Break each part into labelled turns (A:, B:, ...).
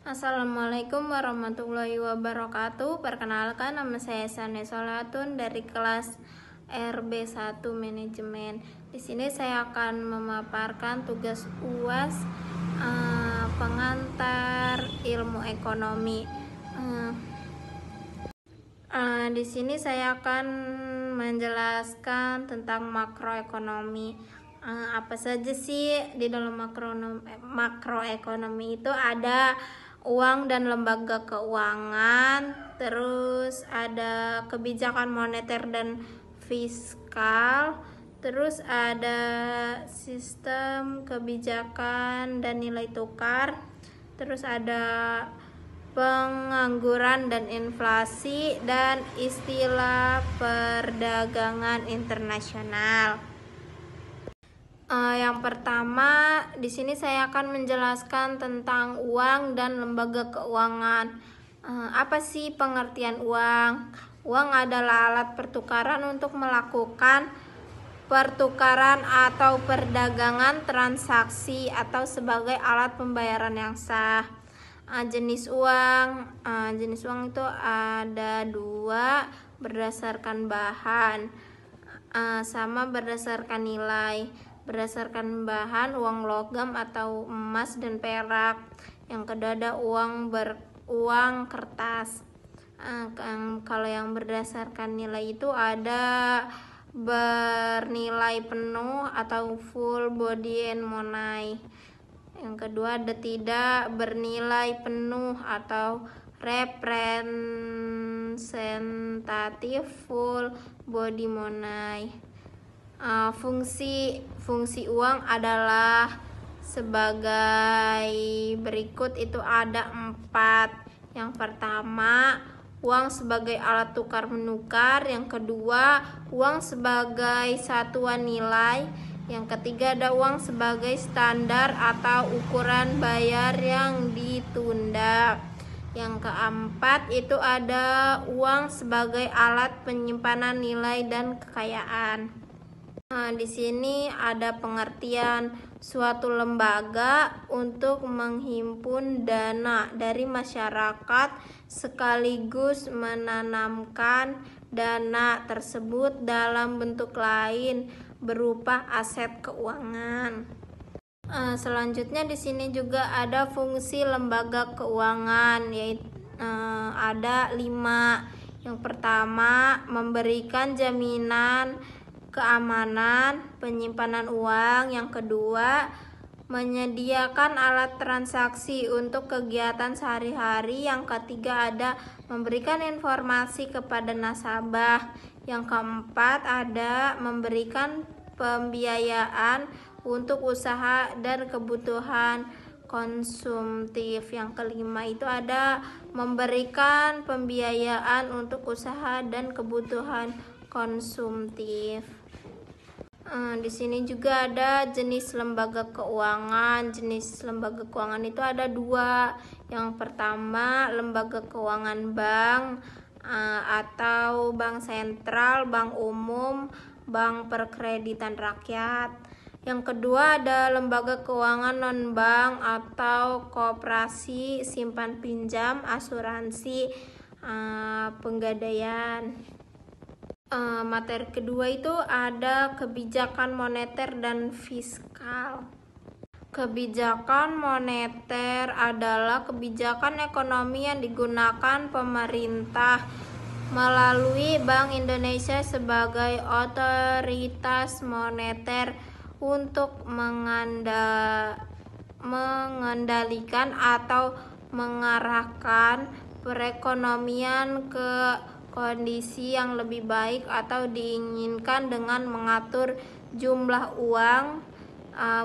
A: Assalamualaikum warahmatullahi wabarakatuh. Perkenalkan, nama saya Sane Solatun dari kelas RB1 Manajemen. Di sini saya akan memaparkan tugas UAS pengantar ilmu ekonomi. Di sini saya akan menjelaskan tentang makroekonomi. Apa saja sih di dalam makroekonomi itu? Ada uang dan lembaga keuangan, terus ada kebijakan moneter dan fiskal, terus ada sistem kebijakan dan nilai tukar, terus ada pengangguran dan inflasi, dan istilah perdagangan internasional. Yang pertama, di sini saya akan menjelaskan tentang uang dan lembaga keuangan. Apa sih pengertian uang? Uang adalah alat pertukaran untuk melakukan pertukaran atau perdagangan transaksi atau sebagai alat pembayaran yang sah. Jenis uang itu ada dua, berdasarkan bahan sama berdasarkan nilai. Berdasarkan bahan, uang logam atau emas dan perak. Yang kedua ada uang kertas. Kalau yang berdasarkan nilai itu ada bernilai penuh atau full body and money. Yang kedua ada tidak bernilai penuh atau representative full body money. Fungsi uang adalah sebagai berikut, itu ada 4. Yang pertama, uang sebagai alat tukar menukar. Yang kedua, uang sebagai satuan nilai. Yang ketiga ada uang sebagai standar atau ukuran bayar yang ditunda. Yang keempat itu ada uang sebagai alat penyimpanan nilai dan kekayaan. Di sini ada pengertian suatu lembaga untuk menghimpun dana dari masyarakat sekaligus menanamkan dana tersebut dalam bentuk lain berupa aset keuangan. Selanjutnya di sini juga ada fungsi lembaga keuangan, yaitu ada 5. Yang pertama, memberikan jaminan keamanan penyimpanan uang. Yang kedua, menyediakan alat transaksi untuk kegiatan sehari-hari. Yang ketiga ada memberikan informasi kepada nasabah. Yang keempat ada memberikan pembiayaan untuk usaha dan kebutuhan konsumtif. Yang kelima itu ada memberikan pembiayaan untuk usaha dan kebutuhan konsumtif. Di sini juga ada jenis lembaga keuangan. Jenis lembaga keuangan itu ada 2. Yang pertama, lembaga keuangan bank atau bank sentral, bank umum, bank perkreditan rakyat. Yang kedua ada lembaga keuangan non-bank atau koperasi, simpan pinjam, asuransi, penggadaian. Materi kedua itu ada kebijakan moneter dan fiskal. Kebijakan moneter adalah kebijakan ekonomi yang digunakan pemerintah melalui Bank Indonesia sebagai otoritas moneter untuk mengendalikan atau mengarahkan perekonomian ke kondisi yang lebih baik atau diinginkan dengan mengatur jumlah uang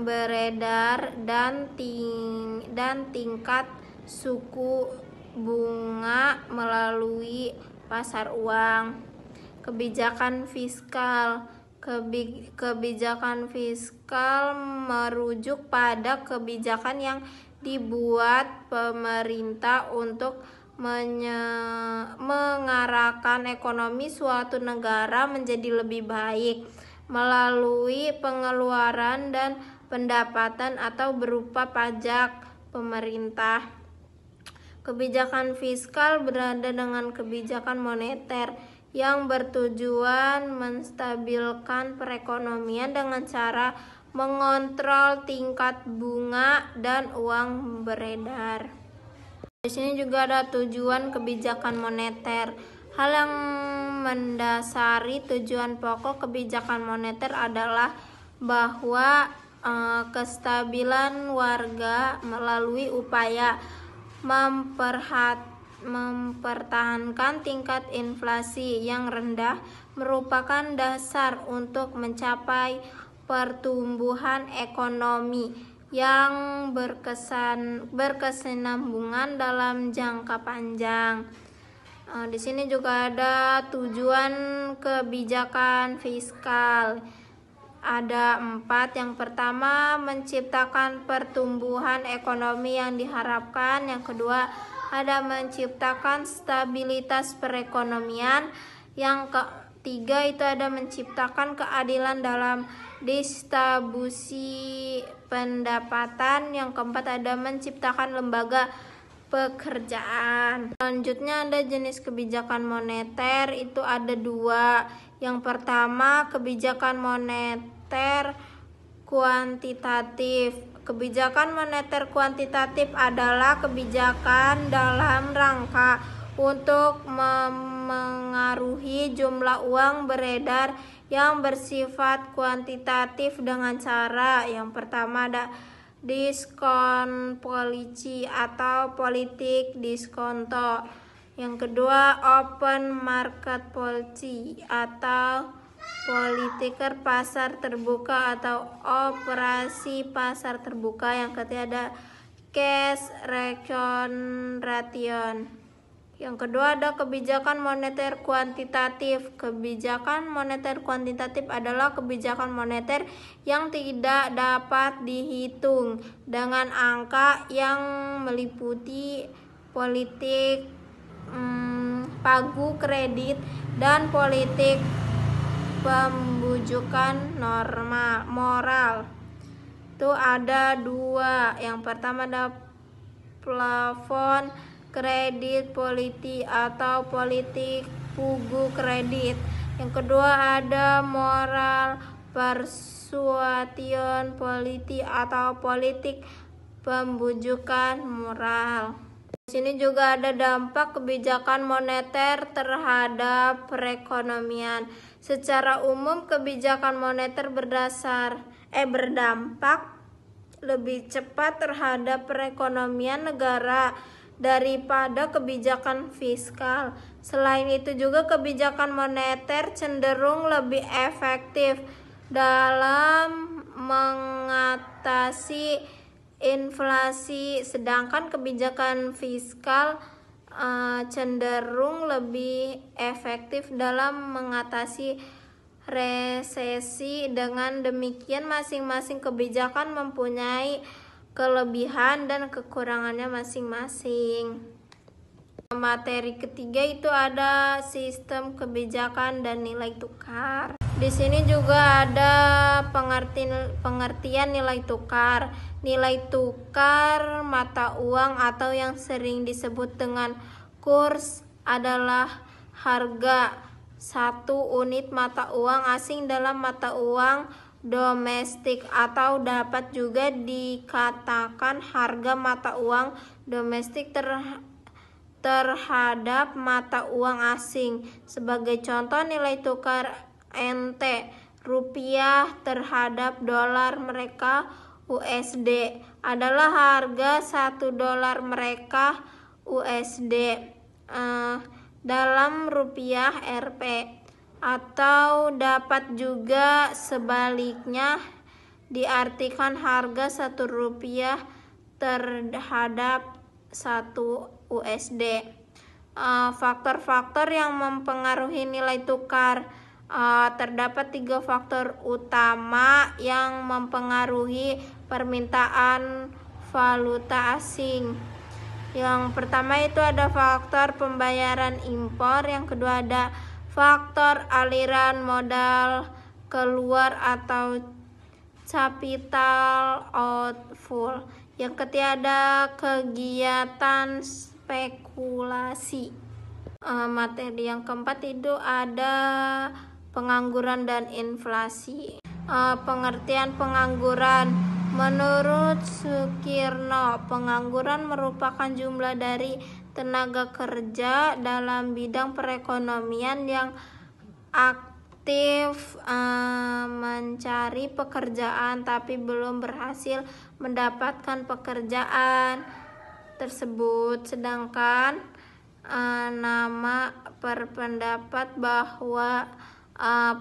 A: beredar dan tingkat suku bunga melalui pasar uang. Kebijakan fiskal. Kebijakan fiskal merujuk pada kebijakan yang dibuat pemerintah untuk mengarahkan ekonomi suatu negara menjadi lebih baik melalui pengeluaran dan pendapatan atau berupa pajak pemerintah. Kebijakan fiskal berada dengan kebijakan moneter yang bertujuan menstabilkan perekonomian dengan cara mengontrol tingkat bunga dan uang beredar. Di sini juga ada tujuan kebijakan moneter. Hal yang mendasari tujuan pokok kebijakan moneter adalah bahwa kestabilan warga melalui upaya mempertahankan tingkat inflasi yang rendah merupakan dasar untuk mencapai pertumbuhan ekonomi yang berkesinambungan dalam jangka panjang. Di sini juga ada tujuan kebijakan fiskal. Ada 4. Yang pertama, menciptakan pertumbuhan ekonomi yang diharapkan. Yang kedua, ada menciptakan stabilitas perekonomian. Yang ketiga itu ada menciptakan keadilan dalam distribusi pendapatan. Yang keempat ada menciptakan lembaga pekerjaan. Selanjutnya ada jenis kebijakan moneter, itu ada 2. Yang pertama, kebijakan moneter kuantitatif. Kebijakan moneter kuantitatif adalah kebijakan dalam rangka untuk memengaruhi jumlah uang beredar yang bersifat kuantitatif dengan cara yang pertama ada diskon policy atau politik diskonto. Yang kedua, open market policy atau politiker pasar terbuka atau operasi pasar terbuka. Yang ketiga ada cash remuneration. Yang kedua ada kebijakan moneter kuantitatif. Kebijakan moneter kuantitatif adalah kebijakan moneter yang tidak dapat dihitung dengan angka yang meliputi politik pagu kredit dan politik pembujukan moral. Itu ada 2. Yang pertama ada plafon kredit politik atau politik pagu kredit. Yang kedua ada moral persuasion politik atau politik pembujukan moral. Di sini juga ada dampak kebijakan moneter terhadap perekonomian. Secara umum kebijakan moneter berdampak lebih cepat terhadap perekonomian negara daripada kebijakan fiskal. Selain itu juga kebijakan moneter cenderung lebih efektif dalam mengatasi inflasi, sedangkan kebijakan fiskal cenderung lebih efektif dalam mengatasi resesi. Dengan demikian masing-masing kebijakan mempunyai kelebihan dan kekurangannya masing-masing. Materi ketiga itu ada sistem kebijakan dan nilai tukar. Di sini juga ada pengertian nilai tukar. Nilai tukar mata uang atau yang sering disebut dengan kurs adalah harga satu unit mata uang asing dalam mata uang domestik, atau dapat juga dikatakan harga mata uang domestik terhadap mata uang asing. Sebagai contoh, nilai tukar NT rupiah terhadap dolar mereka USD adalah harga 1 dolar mereka USD dalam rupiah Rp, atau dapat juga sebaliknya diartikan harga 1 rupiah terhadap 1 USD. Faktor-faktor yang mempengaruhi nilai tukar. Terdapat 3 faktor utama yang mempengaruhi permintaan valuta asing. Yang pertama itu ada faktor pembayaran impor. Yang kedua ada faktor aliran modal keluar atau capital outflow. Yang ketiga ada kegiatan spekulasi. Materi yang keempat itu ada pengangguran dan inflasi. Pengertian pengangguran. Menurut Sukirno, pengangguran merupakan jumlah dari tenaga kerja dalam bidang perekonomian yang aktif mencari pekerjaan tapi belum berhasil mendapatkan pekerjaan tersebut. Sedangkan nama berpendapat bahwa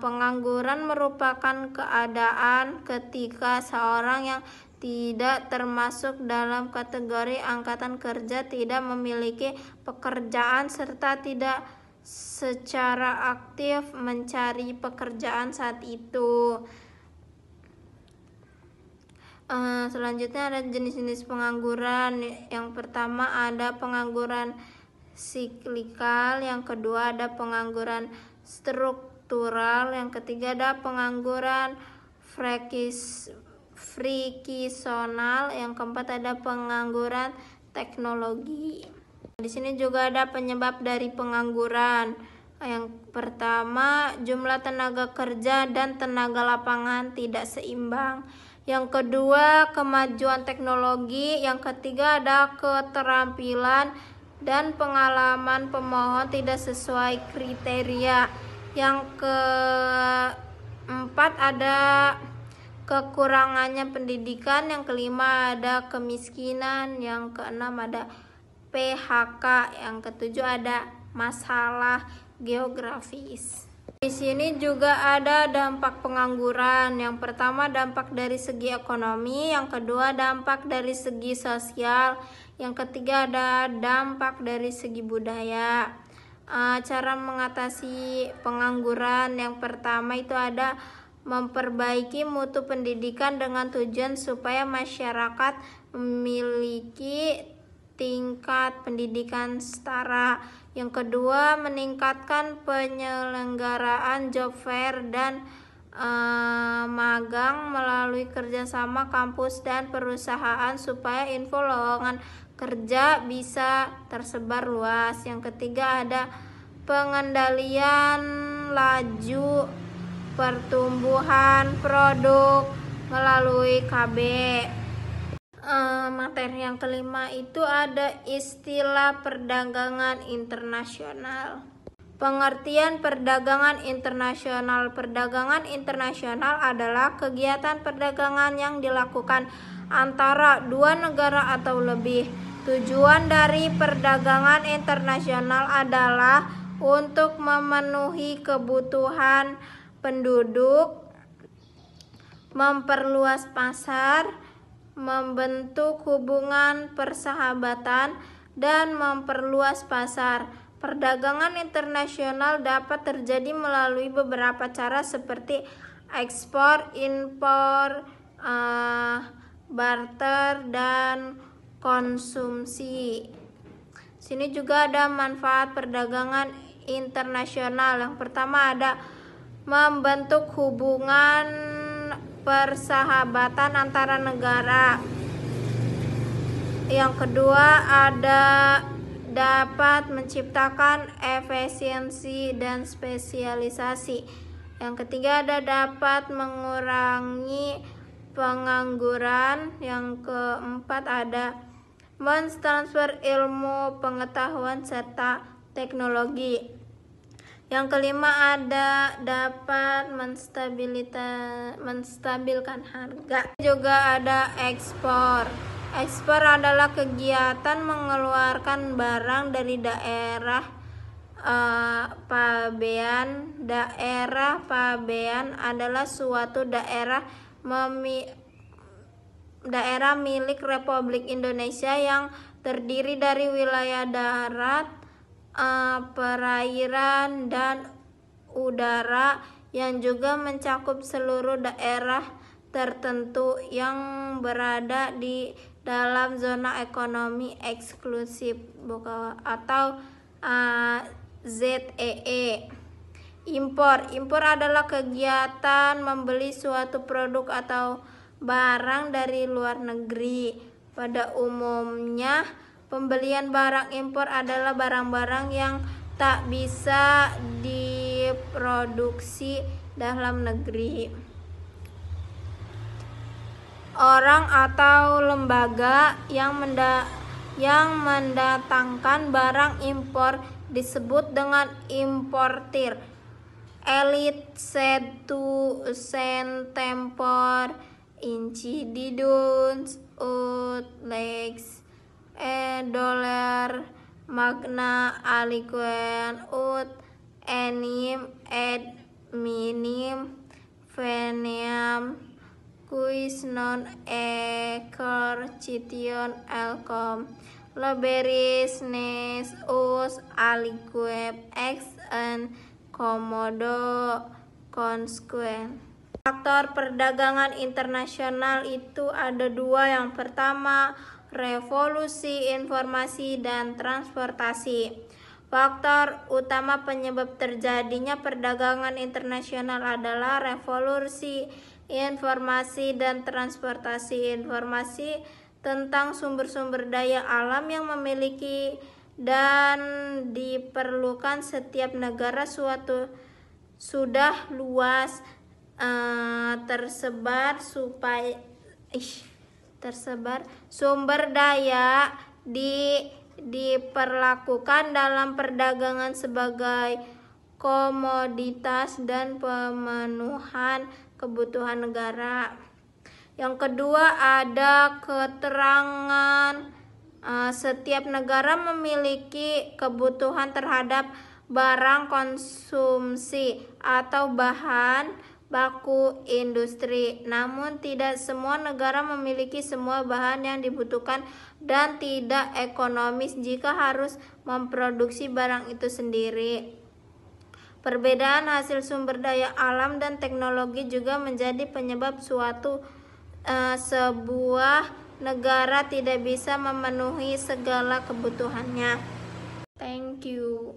A: pengangguran merupakan keadaan ketika seorang yang tidak termasuk dalam kategori angkatan kerja tidak memiliki pekerjaan serta tidak secara aktif mencari pekerjaan saat itu. Selanjutnya ada jenis-jenis pengangguran. Yang pertama ada pengangguran siklikal, yang kedua ada pengangguran struktural, yang ketiga ada pengangguran friksional, yang keempat ada pengangguran teknologi. Di sini juga ada penyebab dari pengangguran. Yang pertama, jumlah tenaga kerja dan tenaga lapangan tidak seimbang. Yang kedua, kemajuan teknologi. Yang ketiga ada keterampilan dan pengalaman pemohon tidak sesuai kriteria. Yang keempat ada kekurangannya pendidikan. Yang kelima ada kemiskinan. Yang keenam ada PHK. Yang ketujuh ada masalah geografis. Di sini juga ada dampak pengangguran. Yang pertama dampak dari segi ekonomi, yang kedua dampak dari segi sosial, yang ketiga ada dampak dari segi budaya. Cara mengatasi pengangguran, yang pertama itu ada memperbaiki mutu pendidikan dengan tujuan supaya masyarakat memiliki tingkat pendidikan setara. Yang kedua, meningkatkan penyelenggaraan job fair dan magang melalui kerjasama kampus dan perusahaan supaya info lowongan kerja bisa tersebar luas. Yang ketiga ada pengendalian laju pertumbuhan produk melalui KB. Materi yang kelima itu ada istilah perdagangan internasional. Pengertian perdagangan internasional. Perdagangan internasional adalah kegiatan perdagangan yang dilakukan antara dua negara atau lebih. Tujuan dari perdagangan internasional adalah untuk memenuhi kebutuhan penduduk, memperluas pasar, membentuk hubungan persahabatan, dan memperluas pasar. Perdagangan internasional dapat terjadi melalui beberapa cara seperti ekspor, impor, barter, dan konsumsi. Sini juga ada manfaat perdagangan internasional. Yang pertama ada membentuk hubungan persahabatan antara negara. Yang kedua ada dapat menciptakan efisiensi dan spesialisasi. Yang ketiga ada dapat mengurangi pengangguran. Yang keempat ada mentransfer ilmu, pengetahuan, serta teknologi. Yang kelima ada dapat menstabilkan harga. Juga ada ekspor. Ekspor adalah kegiatan mengeluarkan barang dari daerah pabean. Daerah pabean adalah suatu daerah milik Republik Indonesia yang terdiri dari wilayah darat, perairan, dan udara, yang juga mencakup seluruh daerah tertentu yang berada di dalam zona ekonomi eksklusif atau ZEE. Impor adalah kegiatan membeli suatu produk atau barang dari luar negeri. Pada umumnya Pembelian barang impor adalah barang-barang yang tak bisa diproduksi dalam negeri. Orang atau lembaga yang mendatangkan barang impor disebut dengan importir. Elit setu tempor incididunts ut lex dollar magna aliquem ut enim et minim veniam quis non exercition elcom liberis nes us aliquem ex en komodo konsekuen. Faktor perdagangan internasional itu ada dua. Yang pertama, revolusi informasi dan transportasi. Faktor utama penyebab terjadinya perdagangan internasional adalah revolusi informasi dan transportasi. Informasi tentang sumber-sumber daya alam yang memiliki dan diperlukan setiap negara sudah luas tersebar sumber daya diperlakukan dalam perdagangan sebagai komoditas dan pemenuhan kebutuhan negara. Yang kedua, ada keterangan setiap negara memiliki kebutuhan terhadap barang konsumsi atau bahan baku industri. Namun tidak semua negara memiliki semua bahan yang dibutuhkan dan tidak ekonomis jika harus memproduksi barang itu sendiri. Perbedaan hasil sumber daya alam dan teknologi juga menjadi penyebab sebuah negara tidak bisa memenuhi segala kebutuhannya. Thank you.